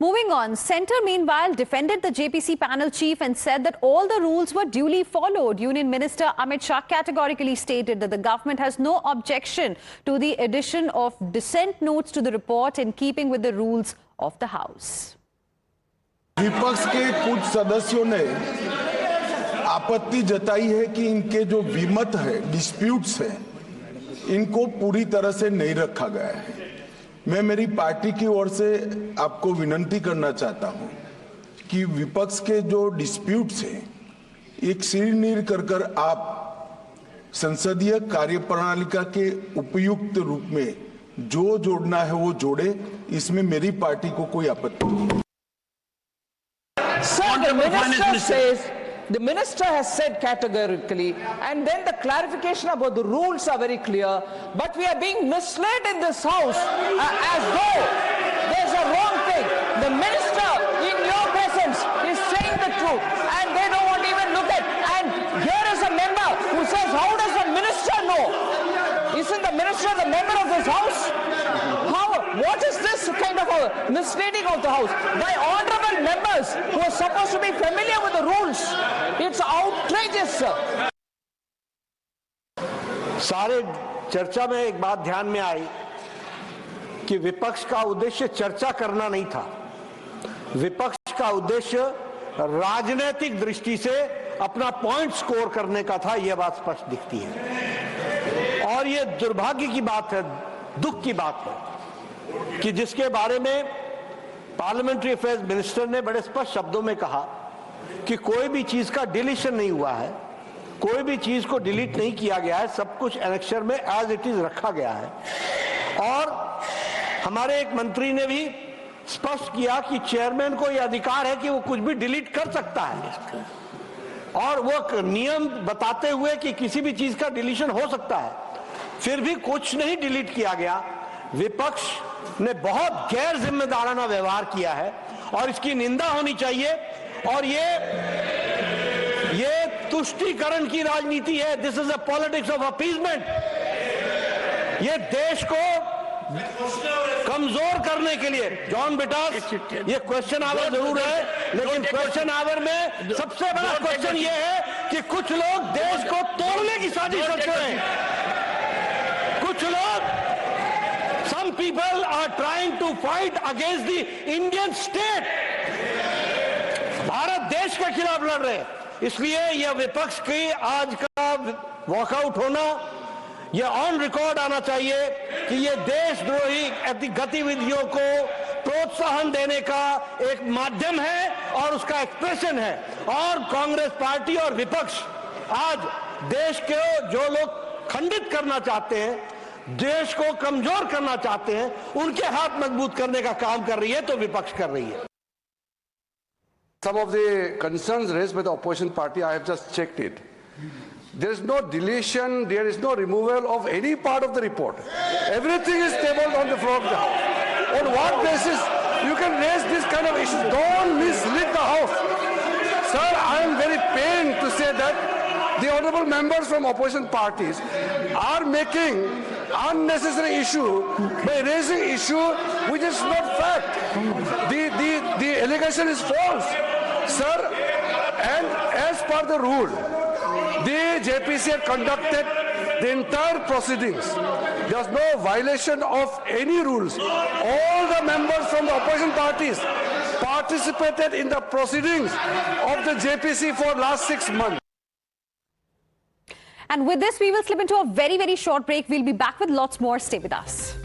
Moving on, Centre meanwhile defended the JPC panel chief and said that all the rules were duly followed. Union Minister Amit Shah categorically stated that the government has no objection to the addition of dissent notes to the report in keeping with the rules of the House. विपक्ष के कुछ सदस्यों ने आपत्ति जताई है कि इनके जो विमत है, डिस्प्यूट्स है, इनको पूरी तरह से नहीं रखा गया है। मैं मेरी पार्टी की ओर से आपको विनती करना चाहता हूं कि विपक्ष के जो डिस्प्यूट्स हैं, एक सिरनीर कर आप संसदीय कार्यप्रणालिका के उपयुक्त रूप में जो जोड़ना है वो जोड़े। इसमें मेरी पार्टी को कोई आपत्ति नहीं। The minister has said categorically, and then the clarification about the rules are very clear, but we are being misled in this house as though there's a wrong thing. The minister in your presence is saying the truth, and they don't want to even look at. And here is a member who says, how does the minister know? Isn't the minister the member of this house? What is this kind of a misleading of the house by honorable members who are supposed to be familiar with the rules? It's outrageous, sir. सारे चर्चा में एक बात ध्यान में आई कि विपक्ष का उद्देश्य चर्चा करना नहीं था। विपक्ष का उद्देश्य राजनीतिक दृष्टि से अपना पॉइंट स्कोर करने का था। यह बात स्पष्ट दिखती है और यह दुर्भाग्य की बात है, दुख की बात है कि जिसके बारे में पार्लियामेंट्री अफेयर्स मिनिस्टर ने बड़े स्पष्ट शब्दों में कहा कि कोई भी चीज का डिलीशन नहीं हुआ है, कोई भी चीज को डिलीट नहीं किया गया है, सब कुछ एनेक्सर में एज इट इज रखा गया है। और हमारे एक मंत्री ने भी स्पष्ट किया कि चेयरमैन को यह अधिकार है कि वो कुछ भी डिलीट कर सकता है और वो नियम बताते हुए कि किसी भी चीज का डिलीशन हो सकता है, फिर भी कुछ नहीं डिलीट किया गया। विपक्ष ने बहुत गैर जिम्मेदाराना व्यवहार किया है और इसकी निंदा होनी चाहिए। और ये तुष्टीकरण की राजनीति है। This is a politics of appeasement. ये देश को कमजोर करने के लिए जॉन बेटा, ये क्वेश्चन आवर जरूर है, लेकिन क्वेश्चन आवर में सबसे बड़ा क्वेश्चन ये है कि कुछ लोग देश को तोड़ने की साजिश करते हैं। कुछ लोग some people are trying to fight against the Indian state. Bharat देश के खिलाफ लड़ रहे हैं। इसलिए यह विपक्ष की आज का वॉकआउट होना, यह ऑन रिकॉर्ड आना चाहिए कि यह देशद्रोही गतिविधियों को प्रोत्साहन देने का एक माध्यम है और उसका एक्सप्रेशन है। और कांग्रेस पार्टी और विपक्ष आज देश के जो लोग खंडित करना चाहते हैं, देश को कमजोर करना चाहते हैं, उनके हाथ मजबूत करने का काम कर रही है, तो विपक्ष कर रही है। Some of the concerns raised by the opposition party, I have just checked it. There is no deletion, there is no removal of any part of the report. Everything is tabled on the floor of the House. On what basis you can raise this kind of issues? Don't mislead the House. Sir, I am very pained to say that the honorable members from opposition parties are making unnecessary issue by raising issue which is not fact. The allegation is false, sir. And as per the rule, the JPC had conducted the entire proceedings. There was no violation of any rules. All the members from the opposition parties participated in the proceedings of the JPC for last 6 months. And with this, we will slip into a very, very short break. We'll be back with lots more. Stay with us.